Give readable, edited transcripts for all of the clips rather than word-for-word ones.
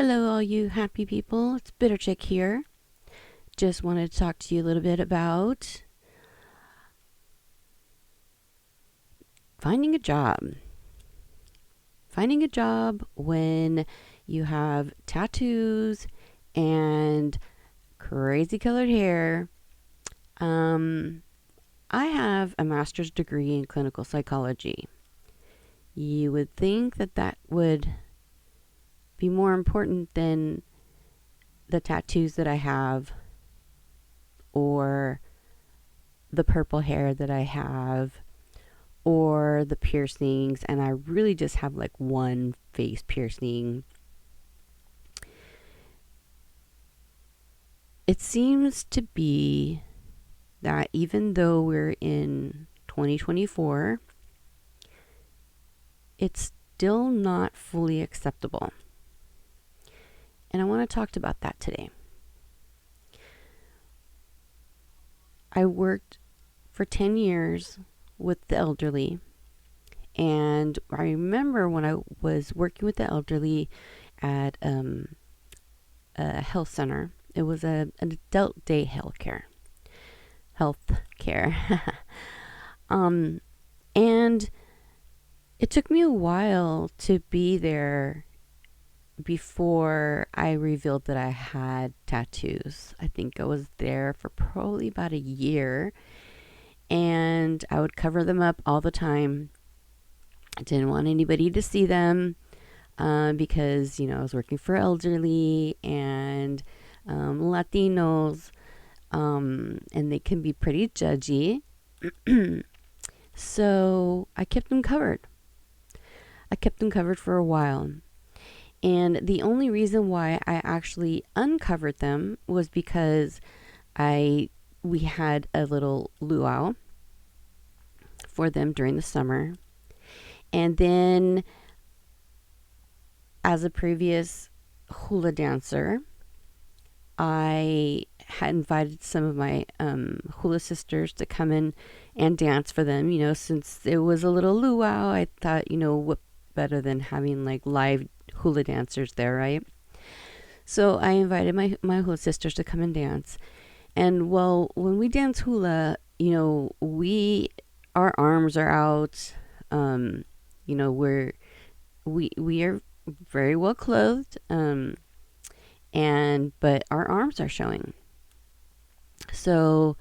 Hello, all you happy people. It's Bitter Chick here. Just wanted to talk to you a little bit about finding a job. Finding a job when you have tattoos and crazy colored hair. I have a master's degree in clinical psychology. You would think that would be more important than the tattoos that I have or the purple hair that I have or the piercings, and I really just have like one face piercing. It seems to be that even though we're in 2024, it's still not fully acceptable. And I want to talk about that today. I worked for 10 years with the elderly, and I remember when I was working with the elderly at a health center. It was an adult day health care. And it took me a while to be there before I revealed that I had tattoos. I think I was there for probably about a year, and I would cover them up all the time. I didn't want anybody to see them because, I was working for elderly and Latinos, and they can be pretty judgy. So I kept them covered. I kept them covered for a while. And the only reason why I actually uncovered them was because we had a little luau for them during the summer. And then, as a previous hula dancer, I had invited some of my hula sisters to come in and dance for them. Since it was a little luau, I thought, what better than having like live hula dancers there, right? So I invited my hula sisters to come and dance. And well, when we dance hula, our arms are out. We are very well clothed, but our arms are showing. So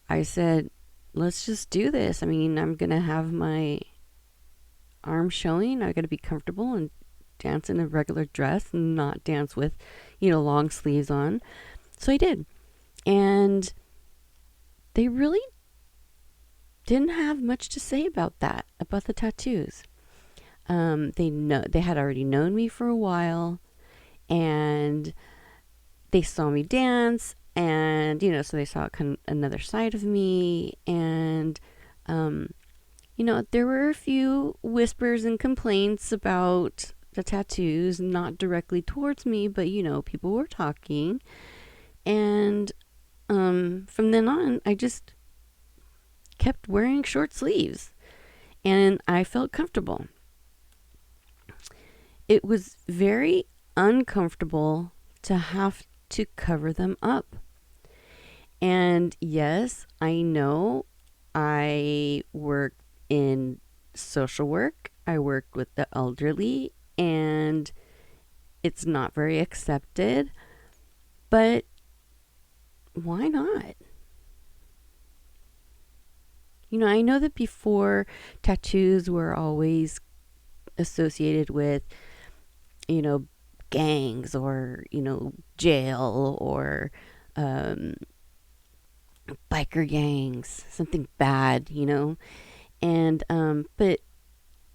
I said, let's just do this. I'm gonna have my arms showing. I gotta be comfortable and dance in a regular dress and not dance with, long sleeves on. So I did. And they really didn't have much to say about the tattoos. They had already known me for a while, and they saw me dance, and so they saw kind of another side of me, and there were a few whispers and complaints about the tattoos, not directly towards me, but people were talking. And from then on, I just kept wearing short sleeves, and I felt comfortable. It was very uncomfortable to have to cover them up. And yes, I know I worked in social work. I worked with the elderly, and it's not very accepted. But why not? I know that before, tattoos were always associated with, gangs or, jail or biker gangs, something bad, And, but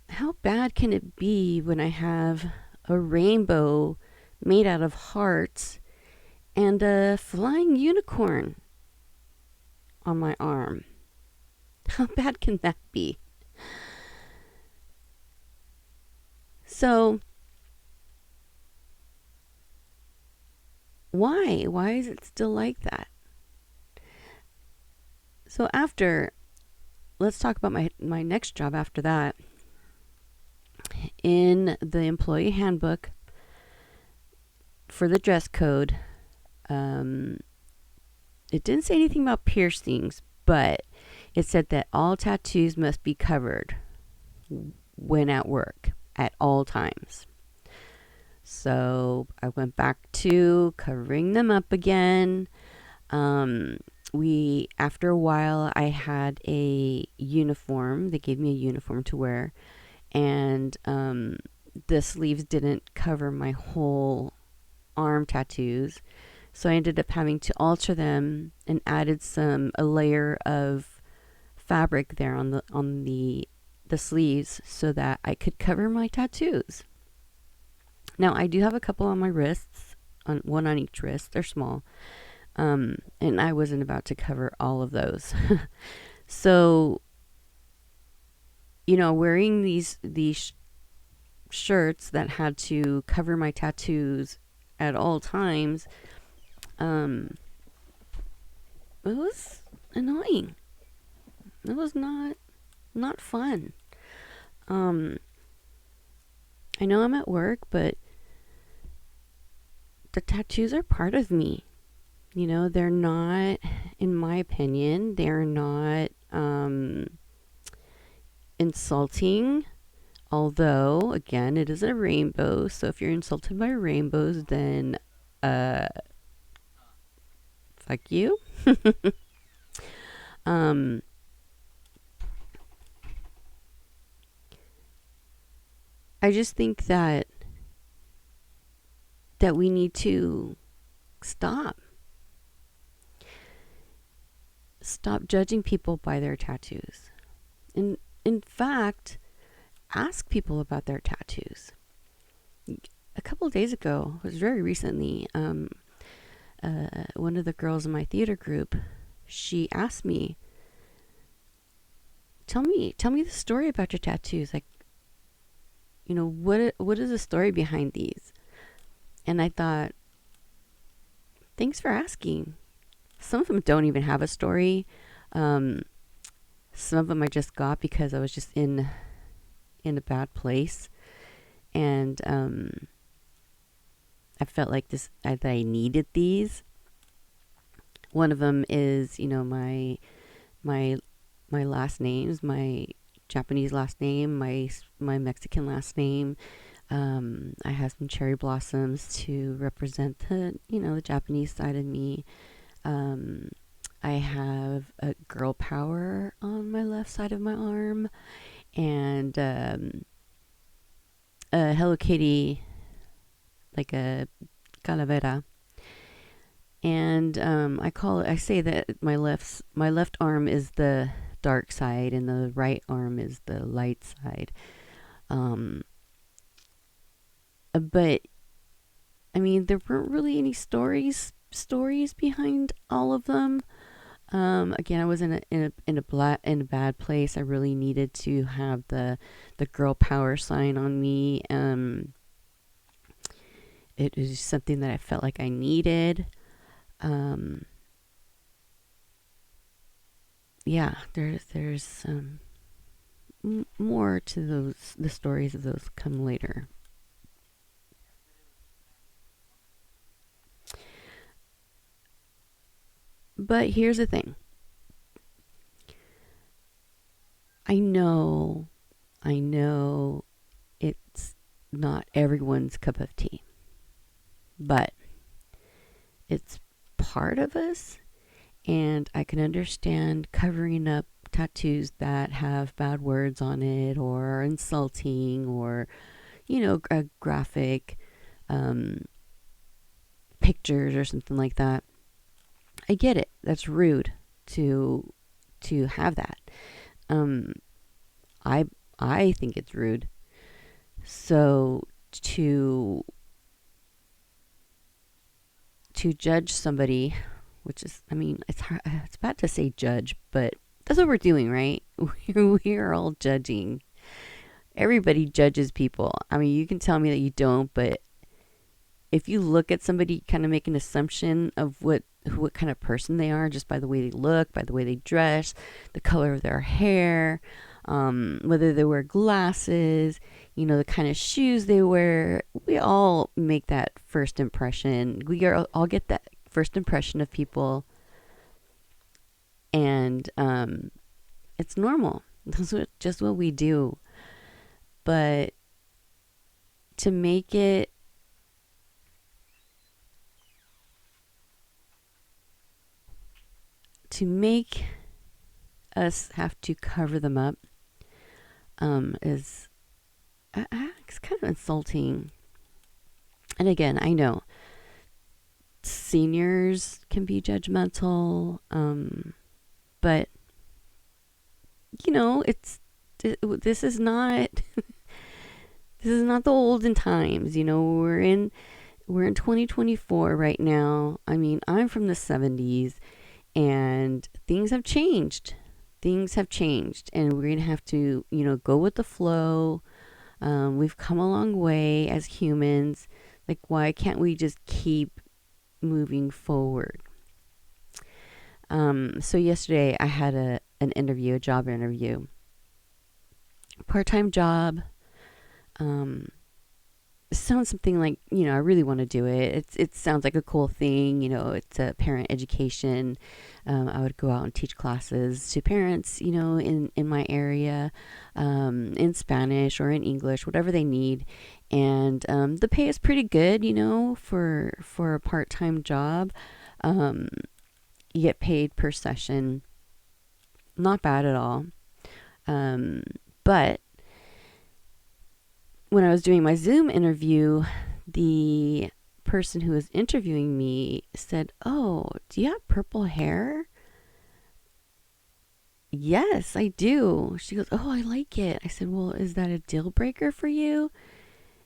how bad can it be when I have a rainbow made out of hearts and a flying unicorn on my arm? How bad can that be? So, why? Why is it still like that? So let's talk about my next job after that. In the employee handbook, for the dress code, um, it didn't say anything about piercings, but it said that all tattoos must be covered when at work at all times. So I went back to covering them up again. We After a while, I had a uniform. They gave me a uniform to wear, and the sleeves didn't cover my whole arm tattoos. So I ended up having to alter them and added a layer of fabric there on the sleeves so that I could cover my tattoos. Now I do have a couple on my wrists, one on each wrist. They're small, and I wasn't about to cover all of those. So wearing these shirts that had to cover my tattoos at all times, it was annoying. It was not fun. Um, I know I'm at work, but the tattoos are part of me. They're not, in my opinion, they're not insulting. Although, again, it is a rainbow, so if you're insulted by rainbows, then uh, fuck you. um, I just think that we need to stop judging people by their tattoos. In fact, ask people about their tattoos. A couple of days ago, it was very recently, one of the girls in my theater group, she asked me, tell me the story about your tattoos. Like, what is the story behind these? And I thought, thanks for asking. Some of them don't even have a story. Some of them I just got because I was just in a bad place, and I felt like that I needed these. One of them is, my last names, my Japanese last name, my Mexican last name. I have some cherry blossoms to represent the Japanese side of me. I have a girl power on my left side of my arm, and a Hello Kitty, like a calavera. And I say that my left arm is the dark side, and the right arm is the light side. But I mean, there weren't really any stories behind all of them. Again, I was in a bad place. I really needed to have the girl power sign on me. It was something that I felt like I needed. Yeah, there's more to the stories of those come later. But here's the thing. I know it's not everyone's cup of tea, but it's part of us, and I can understand covering up tattoos that have bad words on it, or are insulting, or a graphic um, pictures or something like that. I get it. That's rude to have that. Um, I I think it's rude. So to judge somebody, which is, I mean, it's hard, it's bad to say judge, but that's what we're doing, right? We are all judging. Everybody judges people. I mean, you can tell me that you don't, but if you look at somebody, kind of make an assumption of what kind of person they are just by the way they look, by the way they dress, the color of their hair, whether they wear glasses. the kind of shoes they wear. We all make that first impression. All get that first impression of people, and it's normal. That's just what we do. But to make it to make us have to cover them up is it's kind of insulting. And again, I know seniors can be judgmental, but this is not this is not the olden times. We're in 2024 right now. I mean, I'm from the 70s, and things have changed. Things have changed, and we're going to have to, go with the flow. We've come a long way as humans. Like, why can't we just keep moving forward? So yesterday I had a job interview, part-time job. Sounds something like, I really want to do it. It sounds like a cool thing. It's a parent education. I would go out and teach classes to parents, in my area, in Spanish or in English, whatever they need. And the pay is pretty good, for a part-time job. You get paid per session. Not bad at all. But when I was doing my Zoom interview, the person who was interviewing me said, "Oh, do you have purple hair?" "Yes, I do." She goes, "Oh, I like it." I said, "Well, is that a deal breaker for you?"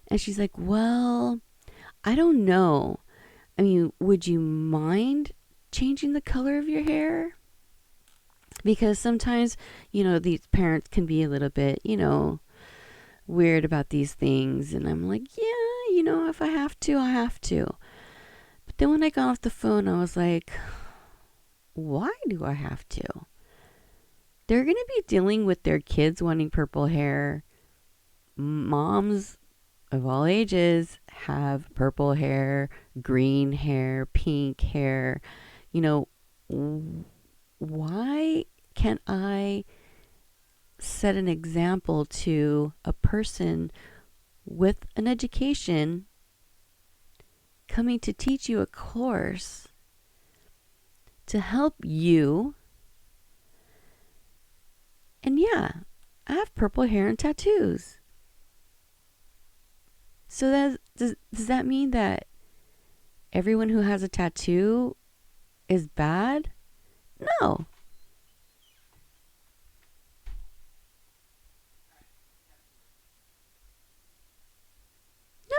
And she's like, "Well, I don't know. I mean, would you mind changing the color of your hair? Because sometimes, these parents can be a little bit, weird about these things." And I'm like, "Yeah, if I have to, I have to." But then when I got off the phone, I was like, why do I have to? They're going to be dealing with their kids wanting purple hair. Moms of all ages have purple hair, green hair, pink hair. Why can't I set an example to a person with an education coming to teach you a course to help you? And yeah, I have purple hair and tattoos. So does that mean that everyone who has a tattoo is bad? No.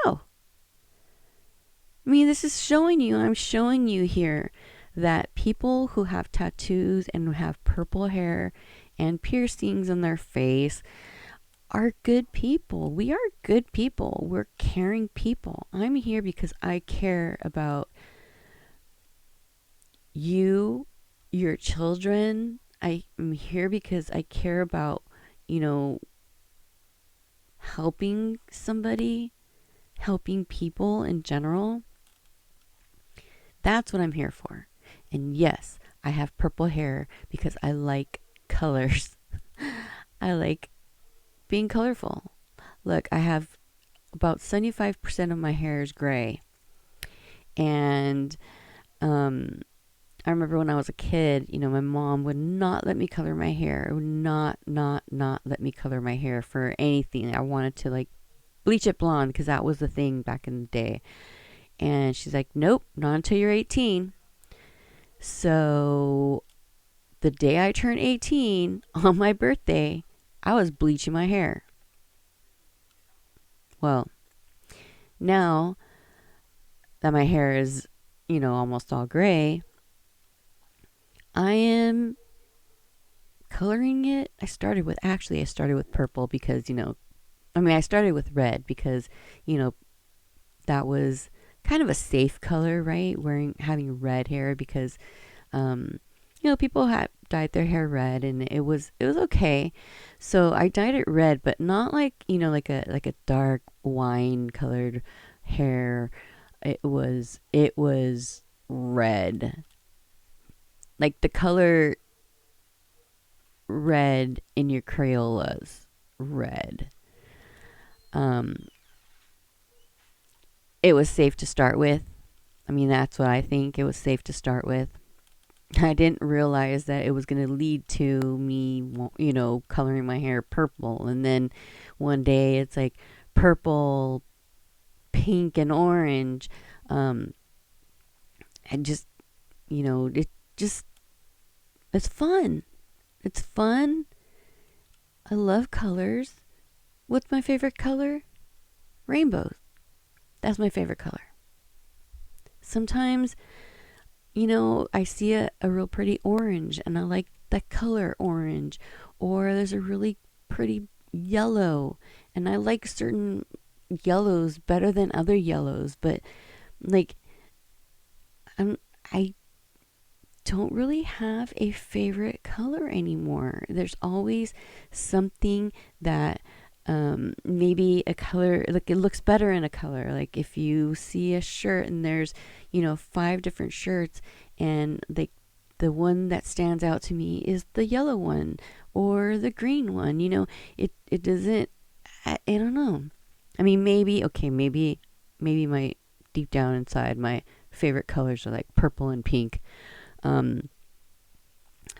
No. I mean, I'm showing you here that people who have tattoos and who have purple hair and piercings on their face are good people. We are good people. We're caring people. I'm here because I care about you, your children. I'm here because I care about, helping somebody, helping people in general. That's what I'm here for. And yes, I have purple hair because I like colors. I like being colorful. Look, I have about 75% of my hair is gray. And I remember when I was a kid, my mom would not let me color my hair. Would not let me color my hair for anything. I wanted to like bleach it blonde because that was the thing back in the day. And she's like, "Nope, not until you're 18. So the day I turned 18 on my birthday, I was bleaching my hair. Well, now that my hair is, almost all gray, I am coloring it. I started with purple because, I started with red because, that was kind of a safe color, right? Having red hair because people had dyed their hair red, and it was okay. So I dyed it red, but not like, like a dark wine colored hair. It was red. Like the color red in your Crayolas red. Um it was safe to start with. I mean, that's what I think. It was safe to start with. I didn't realize that it was going to lead to me, coloring my hair purple. And then one day it's like purple, pink, and orange. Um, and just, it just, it's fun. It's fun. I love colors. What's my favorite color? Rainbows. That's my favorite color. Sometimes, I see a real pretty orange and I like that color orange. Or there's a really pretty yellow and I like certain yellows better than other yellows. But like, I don't really have a favorite color anymore. There's always something that maybe a color, like it looks better in a color. Like if you see a shirt and there's, five different shirts, and the one that stands out to me is the yellow one or the green one. It doesn't. I don't know. I mean, maybe my deep down inside, my favorite colors are like purple and pink. Um,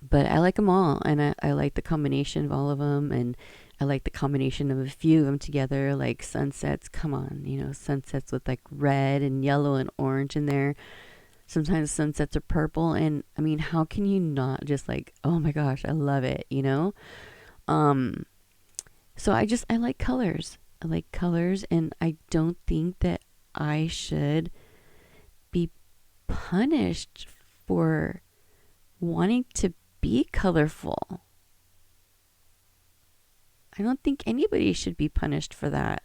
but I like them all, and I like the combination of all of them, and I like the combination of a few of them together, like sunsets. Come on, sunsets with like red and yellow and orange in there. Sometimes sunsets are purple, and I mean, how can you not just like, oh my gosh, I love it. Um, so I like colors. I like colors, and I don't think that I should be punished for wanting to be colorful. I don't think anybody should be punished for that.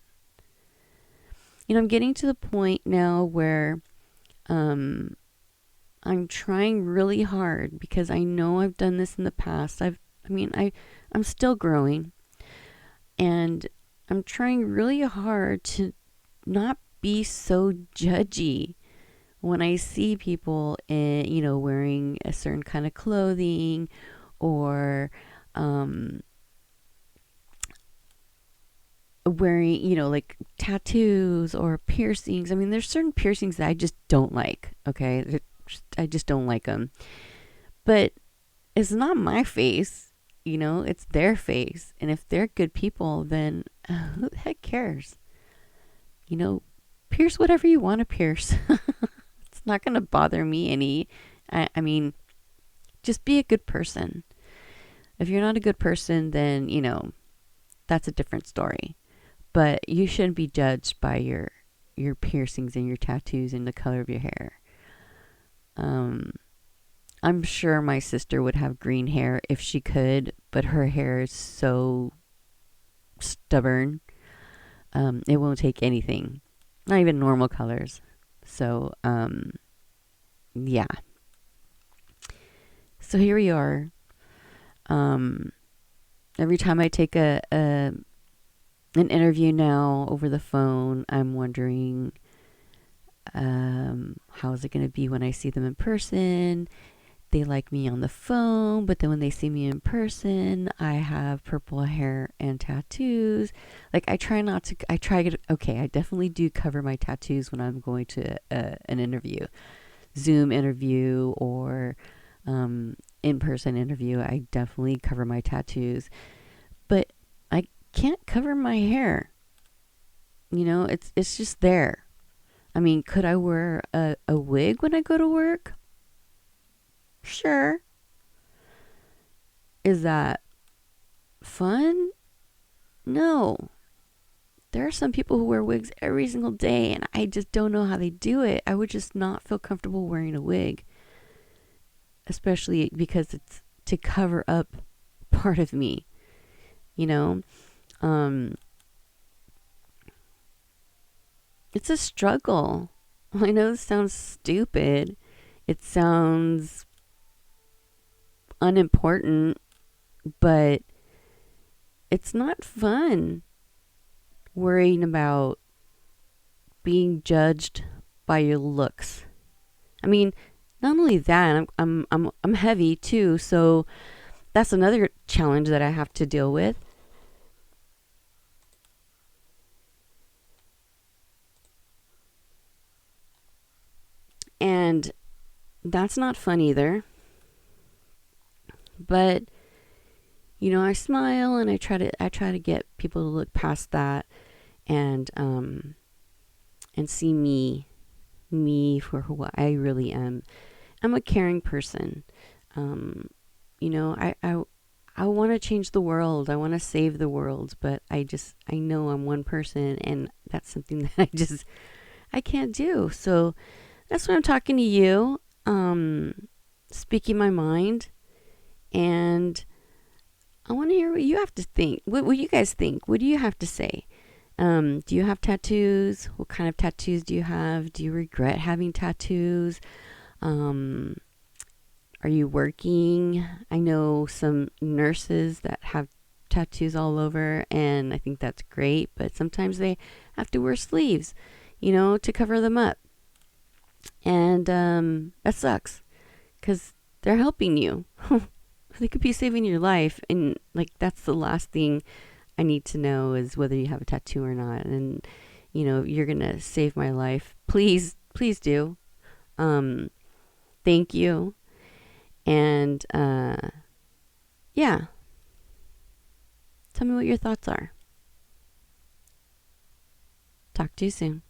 I'm getting to the point now where I'm trying really hard, because I know I've done this in the past. I'm still growing, and I'm trying really hard to not be so judgy when I see people wearing a certain kind of clothing, or wearing, like tattoos or piercings. I mean, there's certain piercings that I just don't like. Okay. I just don't like them. But it's not my face, it's their face. And if they're good people, then who the heck cares? Pierce whatever you want to pierce. It's not going to bother me any. I mean, just be a good person. If you're not a good person, then, that's a different story. But you shouldn't be judged by your piercings and your tattoos and the color of your hair. I'm sure my sister would have green hair if she could, but her hair is so stubborn. It won't take anything, not even normal colors. So, yeah. So here we are. Every time I take an interview now over the phone, I'm wondering, how is it going to be when I see them in person? They like me on the phone, but then when they see me in person, I have purple hair and tattoos. Like, I try to get, okay, I definitely do cover my tattoos when I'm going to an interview, Zoom interview, or in-person interview. I definitely cover my tattoos, but I can't cover my hair. It's just there. I mean, could I wear a wig when I go to work? Sure. Is that fun? No. There are some people who wear wigs every single day, and I just don't know how they do it. I would just not feel comfortable wearing a wig, especially because it's to cover up part of me, you know? It's a struggle. I know this sounds stupid. It sounds unimportant, but it's not fun worrying about being judged by your looks. I mean, not only that, I'm heavy too, so that's another challenge that I have to deal with. And that's not fun either. But I smile and I try to get people to look past that and see me for who I really am. I'm a caring person. Um, I want to change the world. I want to save the world, but I know I'm one person, and that's something that I can't do. So that's why I'm talking to you, speaking my mind, and I want to hear what you have to think. What you guys think? What do you have to say? Do you have tattoos? What kind of tattoos do you have? Do you regret having tattoos? Um, are you working? I know some nurses that have tattoos all over, and I think that's great, but sometimes they have to wear sleeves, to cover them up. And that sucks because they're helping you. They could be saving your life. And, like, that's the last thing I need to know is whether you have a tattoo or not. And, you're going to save my life. Please, please do. Um, Thank you. And yeah, tell me what your thoughts are. Talk to you soon.